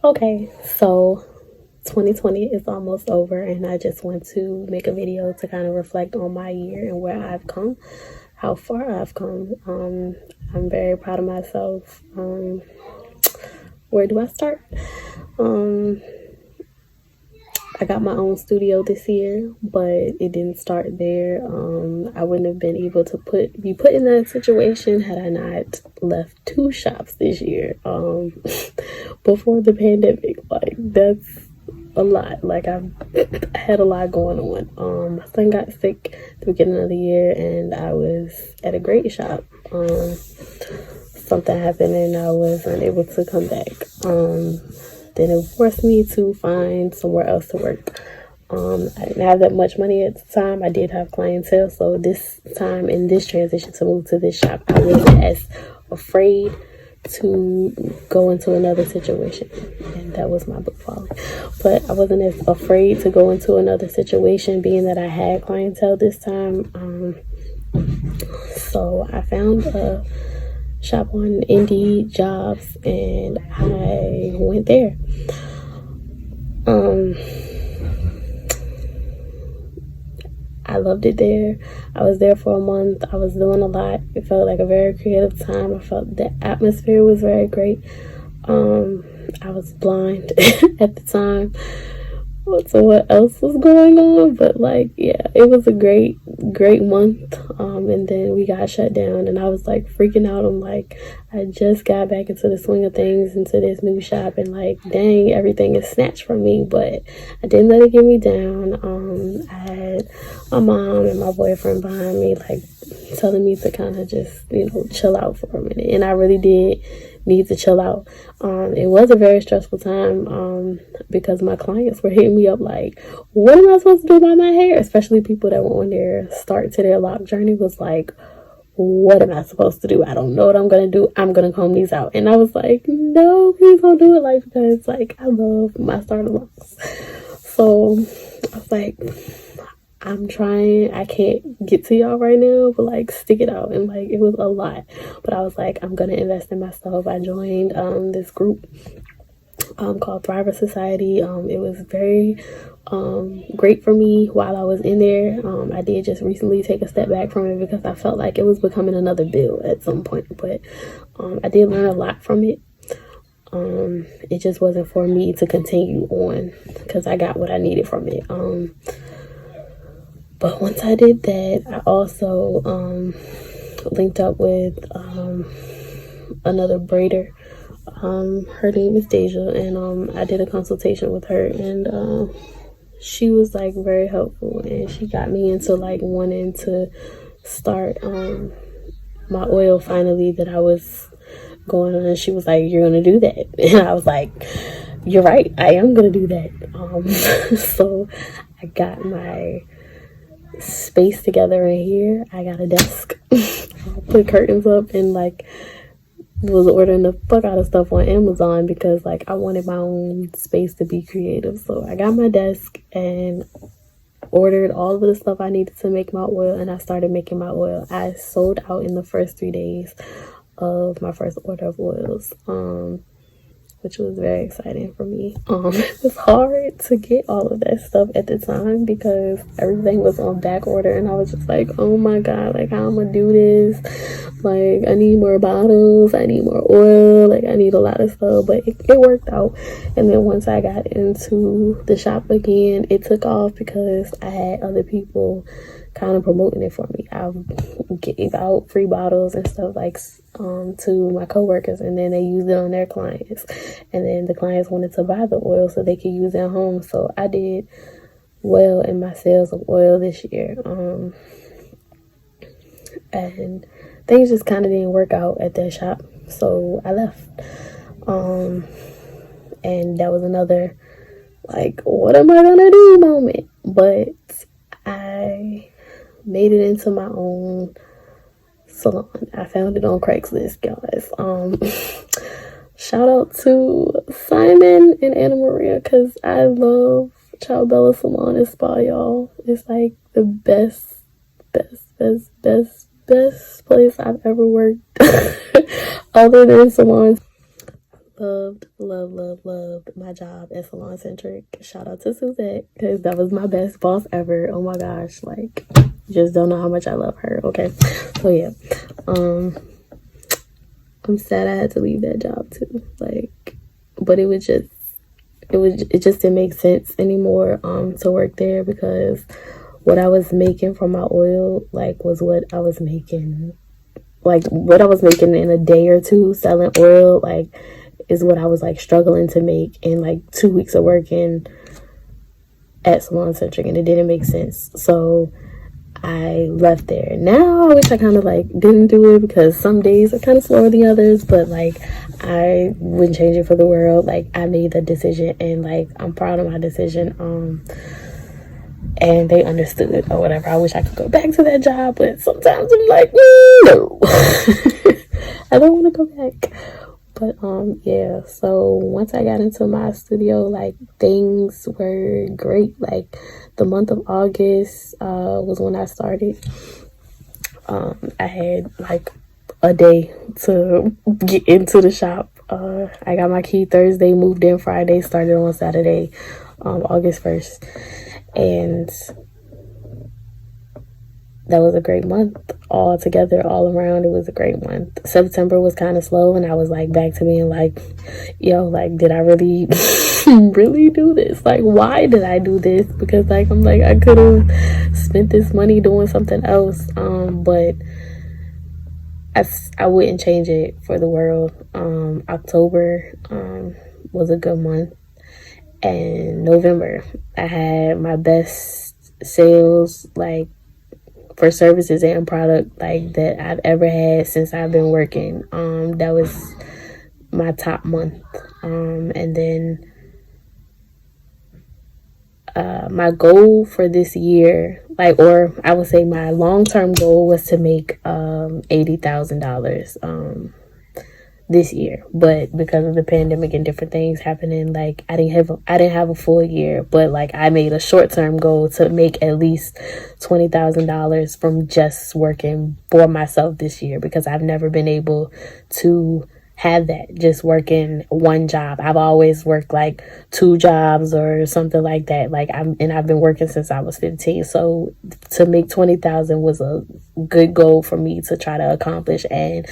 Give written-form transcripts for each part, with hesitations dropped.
Okay, so 2020 is almost over, and I just want to make a video to kind of reflect on my year and where I've come, how far I've come. I'm very proud of myself. Where do I start? Um, I got my own studio this year, but it didn't start there. I wouldn't have been able to be put in that situation had I not left 2 shops this year. Before the pandemic, like that's a lot. Like I had a lot going on. My son got sick at the beginning of the year, and I was at a great shop. Something happened, and I was unable to come back. Then it forced me to find somewhere else to work. I didn't have that much money at the time. I did have clientele, so this time in this transition to move to this shop, I wasn't as afraid to go into another situation, and that was my book falling. But I wasn't as afraid to go into another situation, being that I had clientele this time. So I found a shop on Indeed Jobs, and I went there. I loved it there. I was there for a month. I was doing a lot. It felt like a very creative time. I felt the atmosphere was very great. I was blind at the time to what else was going on, but like, yeah, it was a great month. And then we got shut down, and I was like freaking out. I'm like, I just got back into the swing of things, into this new shop, and like, dang, everything is snatched from me. But I didn't let it get me down. I had my mom and my boyfriend behind me, like telling me to kind of just, chill out for a minute, and I really did need to chill out. It was a very stressful time because my clients were hitting me up like, what am I supposed to do about my hair? Especially people that were on their start to their lock journey was like, what am I supposed to do? I don't know what I'm gonna do. I'm gonna comb these out. And I was like, no, please don't do it, like, because like I love my starter locks. So I was like, I'm trying. I can't get to y'all right now, but like stick it out. And like it was a lot, but I was like, I'm gonna invest in myself. I joined this group called Thriver Society. It was very great for me while I was in there. I did just recently take a step back from it because I felt like it was becoming another bill at some point, but I did learn a lot from it. It just wasn't for me to continue on because I got what I needed from it. But once I did that, I also linked up with another braider. Her name is Deja, and I did a consultation with her, and she was like very helpful, and she got me into like wanting to start my oil finally that I was going on. And she was like, you're gonna do that, and I was like, you're right, I am gonna do that. So I got my space together in here. I got a desk. I put curtains up, and like was ordering the fuck out of stuff on Amazon because like I wanted my own space to be creative. So I got my desk and ordered all of the stuff I needed to make my oil, and I started making my oil. I sold out in the first 3 days of my first order of oils, which was very exciting for me. It was hard to get all of that stuff at the time because everything was on back order, and I was just like, oh my god, like how I'm gonna do this? Like I need more bottles, I need more oil, like I need a lot of stuff, but it worked out. And then once I got into the shop again, it took off because I had other people kind of promoting it for me. I gave out free bottles and stuff like to my coworkers, and then they used it on their clients, and then the clients wanted to buy the oil so they could use it at home. So I did well in my sales of oil this year, and things just kind of didn't work out at that shop, so I left. And that was another like, what am I gonna do moment, but I made it into my own salon. I found it on Craigslist, guys. Shout out to Simon and Anna Maria, because I love Ciao Bella Salon and Spa, y'all. It's like the best place I've ever worked other than salons. loved my job at Salon Centric. Shout out to Suzette, because that was my best boss ever. Oh my gosh, like, just don't know how much I love her. Okay, so yeah, I'm sad I had to leave that job too. Like, but it just didn't make sense anymore to work there, because what I was making from my oil, like, was what I was making, like, what I was making in a day or two selling oil, like, is what I was, like, struggling to make in, like, 2 weeks of working at Salon Centric, and it didn't make sense. So I left there. Now I wish I kind of, like, didn't do it, because some days are kind of slower than others, but, like, I wouldn't change it for the world. Like, I made the decision, and, like, I'm proud of my decision. And they understood or whatever. I wish I could go back to that job, but sometimes I'm like, no. I don't want to go back. But yeah, so once I got into my studio, like, things were great. Like, the month of August was when I started. I had like a day to get into the shop. I got my key Thursday, moved in Friday, started on Saturday, August 1st. And that was a great month all together, all around. It was a great month. September was kind of slow, and I was like back to being like, yo, like, did I really really do this? Like, why did I do this? Because, like, I'm like, I could have spent this money doing something else. But I wouldn't change it for the world. October was a good month. And November, I had my best sales, like, for services and product, like, that I've ever had since I've been working. That was my top month. And then my goal for this year, like, or I would say my long-term goal, was to make $80,000 this year. But because of the pandemic and different things happening, like, I didn't have a full year, but, like, I made a short-term goal to make at least $20,000 from just working for myself this year, because I've never been able to have that, just working one job. I've always worked like 2 jobs or something like that. Like, I've been working since I was 15. So to make 20,000 was a good goal for me to try to accomplish. And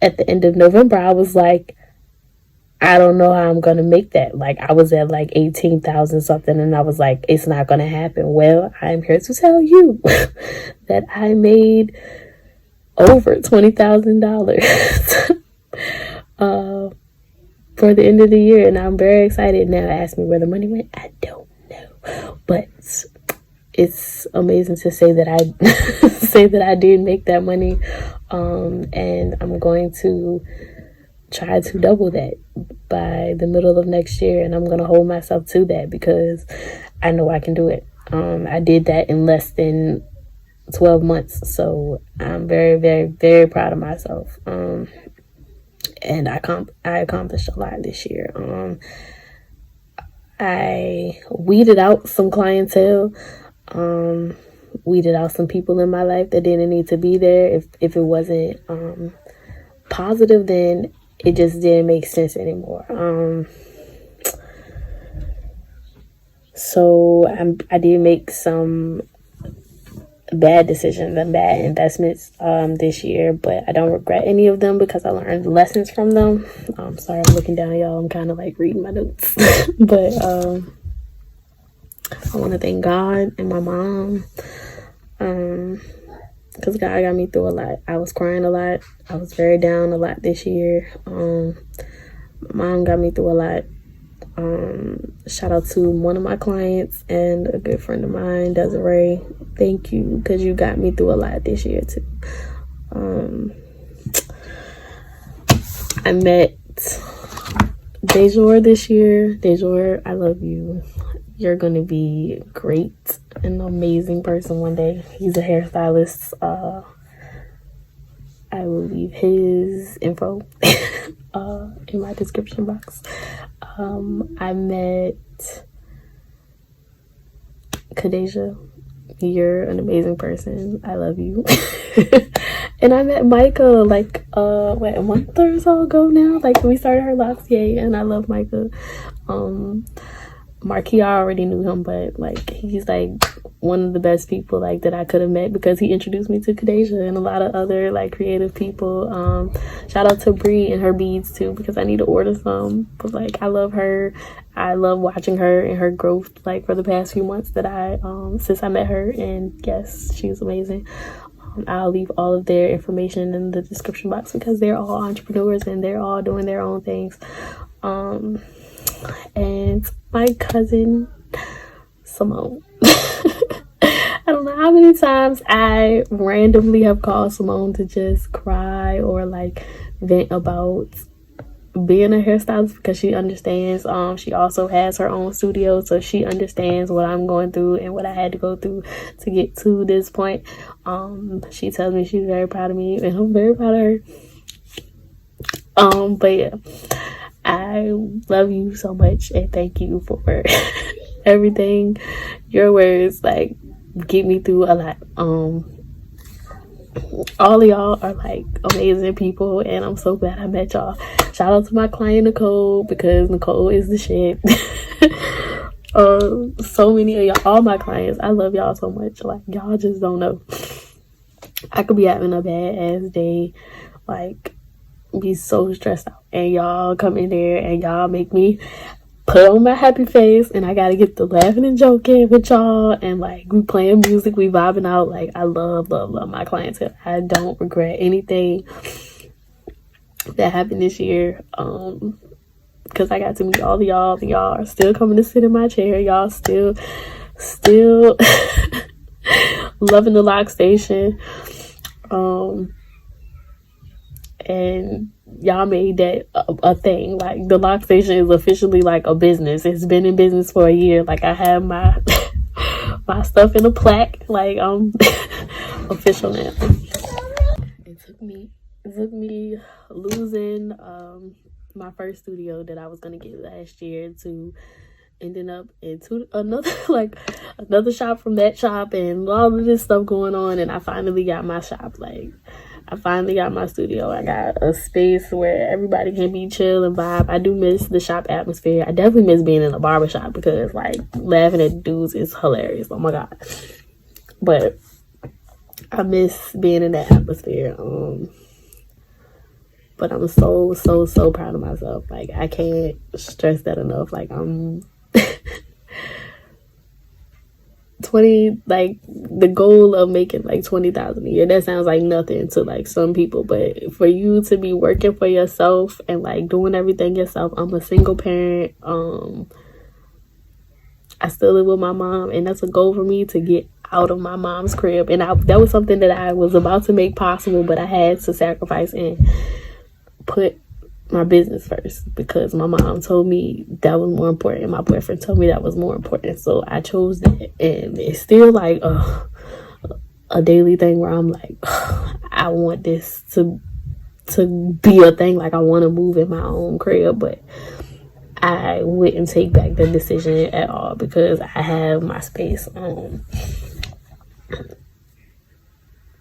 at the end of November, I was like, I don't know how I'm going to make that. Like, I was at like 18,000 something, and I was like, it's not going to happen. Well, I'm here to tell you that I made over $20,000 for the end of the year, and I'm very excited. Now, ask me where the money went, I don't know, but it's amazing to say that I say that I did make that money, and I'm going to try to double that by the middle of next year, and I'm going to hold myself to that, because I know I can do it. I did that in less than 12 months, so I'm very, very, very proud of myself. And I accomplished a lot this year. I weeded out some clientele, weeded out some people in my life that didn't need to be there. If it wasn't positive, then it just didn't make sense anymore. So I did make some bad decisions and bad investments this year, but I don't regret any of them, because I learned lessons from them. Sorry, I'm looking down, y'all. I'm kind of like reading my notes. But I want to thank God and my mom, because God got me through a lot. I was crying a lot. I was very down a lot this year. My mom got me through a lot. Shout out to one of my clients and a good friend of mine, Desiree. Thank you, because you got me through a lot this year too. I met Dejour this year. Dejour, I love you. You're gonna be great, an amazing person one day. He's a hairstylist. I will leave his info in my description box. I met Kadeja. You're an amazing person. I love you. And I met Micah like a month or so ago now. Like we started her locks, yay, and I love Micah. Marquis, I already knew him, but like he's like one of the best people like that I could have met because he introduced me to Kadeja and a lot of other like creative people. Shout out to Bree and her beads too because I need to order some. But like I love her. I love watching her and her growth like for the past few months that I since I met her, and yes, she's amazing. I'll leave all of their information in the description box because they're all entrepreneurs and they're all doing their own things. And my cousin Simone. I don't know how many times I randomly have called Simone to just cry or like vent about being a hairstylist because she understands. She also has her own studio, so she understands what I'm going through and what I had to go through to get to this point. She tells me she's very proud of me and I'm very proud of her. But yeah, I love you so much and thank you for everything. Your words like get me through a lot. All of y'all are like amazing people and I'm so glad I met y'all. Shout out to my client Nicole because Nicole is the shit. So many of y'all, all my clients, I love y'all so much. Like y'all just don't know. I could be having a bad ass day, like be so stressed out, and y'all come in there and y'all make me put on my happy face, and I gotta get the laughing and joking with y'all, and like we playing music, we vibing out. Like I love my clientele. I don't regret anything that happened this year, because I got to meet all of y'all, and y'all are still coming to sit in my chair. Y'all still loving the lock station, and y'all made that a thing. Like the lock station is officially like a business. It's been in business for a year. Like I have my my stuff in a plaque. Like I'm official now. It took me losing my first studio that I was gonna get last year to ending up into another like another shop from that shop and all of this stuff going on, and I finally got my shop. Like I finally got my studio. I got a space where everybody can be chill and vibe. I do miss the shop atmosphere. I definitely miss being in a barbershop because like laughing at dudes is hilarious. Oh my god. But I miss being in that atmosphere. But I'm so proud of myself. Like I can't stress that enough. Like I'm 20, like the goal of making like 20,000 a year, that sounds like nothing to like some people, but for you to be working for yourself and like doing everything yourself. I'm a single parent. I still live with my mom, and that's a goal for me to get out of my mom's crib, and that was something that I was about to make possible, but I had to sacrifice and put my business first because my mom told me that was more important. My boyfriend told me that was more important, so I chose that. And it's still like a daily thing where I'm like, I want this to be a thing. Like I want to move in my own crib, but I wouldn't take back the decision at all because I have my space.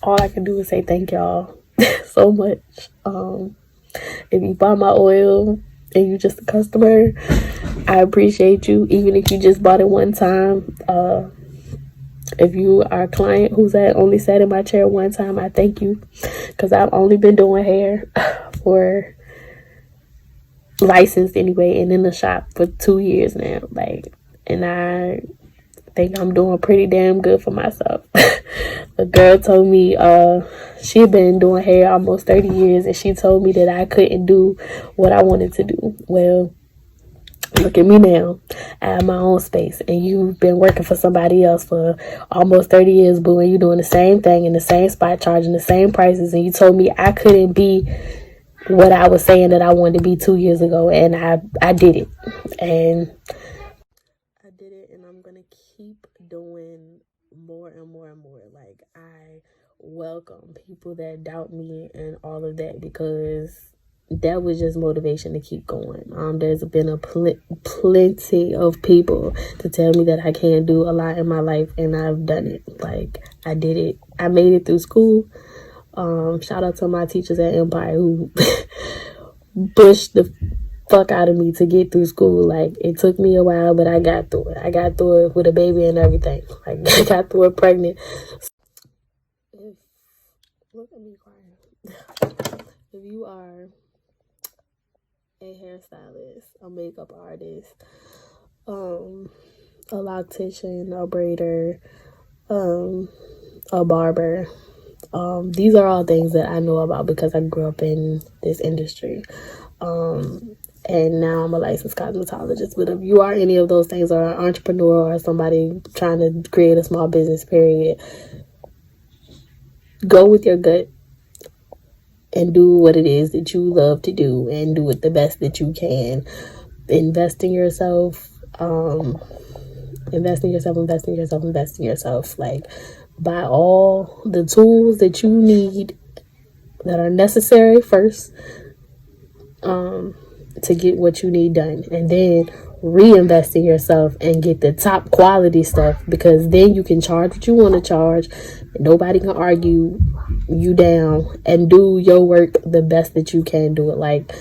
All I can do is say thank y'all so much. If you buy my oil and you just a customer, I appreciate you. Even if you just bought it one time. If you are a client who's only sat in my chair one time, I thank you. Because I've only been doing hair for licensed anyway and in the shop for 2 years now. Like, and I think I'm doing pretty damn good for myself. A girl told me she had been doing hair almost 30 years, and she told me that I couldn't do what I wanted to do. Well, look at me now. I have my own space, and you've been working for somebody else for almost 30 years, boo, and you're doing the same thing in the same spot, charging the same prices, and you told me I couldn't be what I was saying that I wanted to be 2 years ago, and I did it. And I'm gonna keep doing more and more and more. Like I welcome people that doubt me and all of that, because that was just motivation to keep going. There's been a plenty of people to tell me that I can't do a lot in my life, and I've done it. Like, I did it. I made it through school. Shout out to my teachers at Empire who pushed the fuck out of me to get through school. Like, it took me a while, but I got through it. I got through it with a baby and everything. Like, I got through it pregnant. Look at me crying. If you are a hairstylist, a makeup artist, a loctician, a braider, a barber, these are all things that I know about because I grew up in this industry. And now I'm a licensed cosmetologist. But if you are any of those things, or an entrepreneur, or somebody trying to create a small business, period, go with your gut and do what it is that you love to do, and do it the best that you can. Invest in yourself. Invest in yourself, invest in yourself, invest in yourself. Like, buy all the tools that you need that are necessary first, to get what you need done, and then reinvest in yourself and get the top quality stuff, because then you can charge what you want to charge. Nobody can argue you down, and do your work the best that you can do it. Like,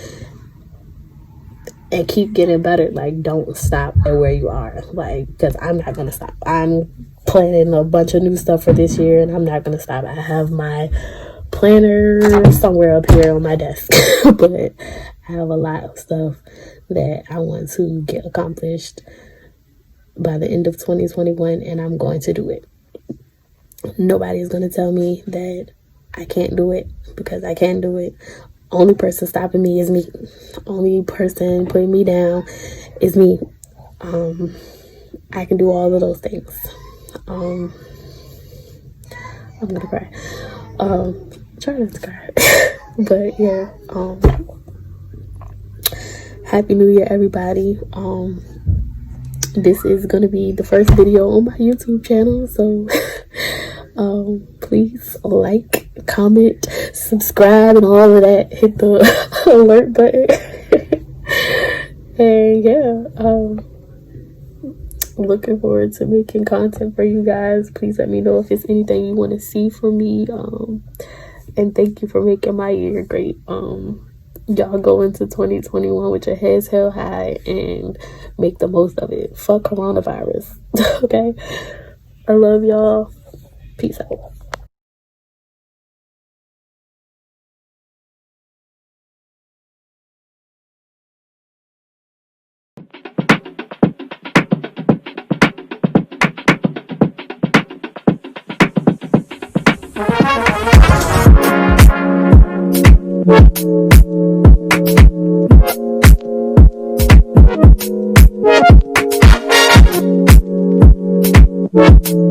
and keep getting better. Like, don't stop at where you are. Like, because I'm not gonna stop. I'm planning a bunch of new stuff for this year, and I'm not gonna stop. I have my planner somewhere up here on my desk, but I have a lot of stuff that I want to get accomplished by the end of 2021, and I'm going to do it. Nobody's going to tell me that I can't do it, because I can do it. Only person stopping me is me. Only person putting me down is me. I can do all of those things. I'm gonna cry. Try not to cry. But yeah, Happy New Year, everybody. This is gonna be the first video on my YouTube channel, so please like, comment, subscribe, and all of that. Hit the alert button. And yeah, looking forward to making content for you guys. Please let me know if it's anything you want to see from me. And thank you for making my year great. Y'all go into 2021 with your heads held high and make the most of it. Fuck coronavirus. Okay? I love y'all. Peace out. Thank you.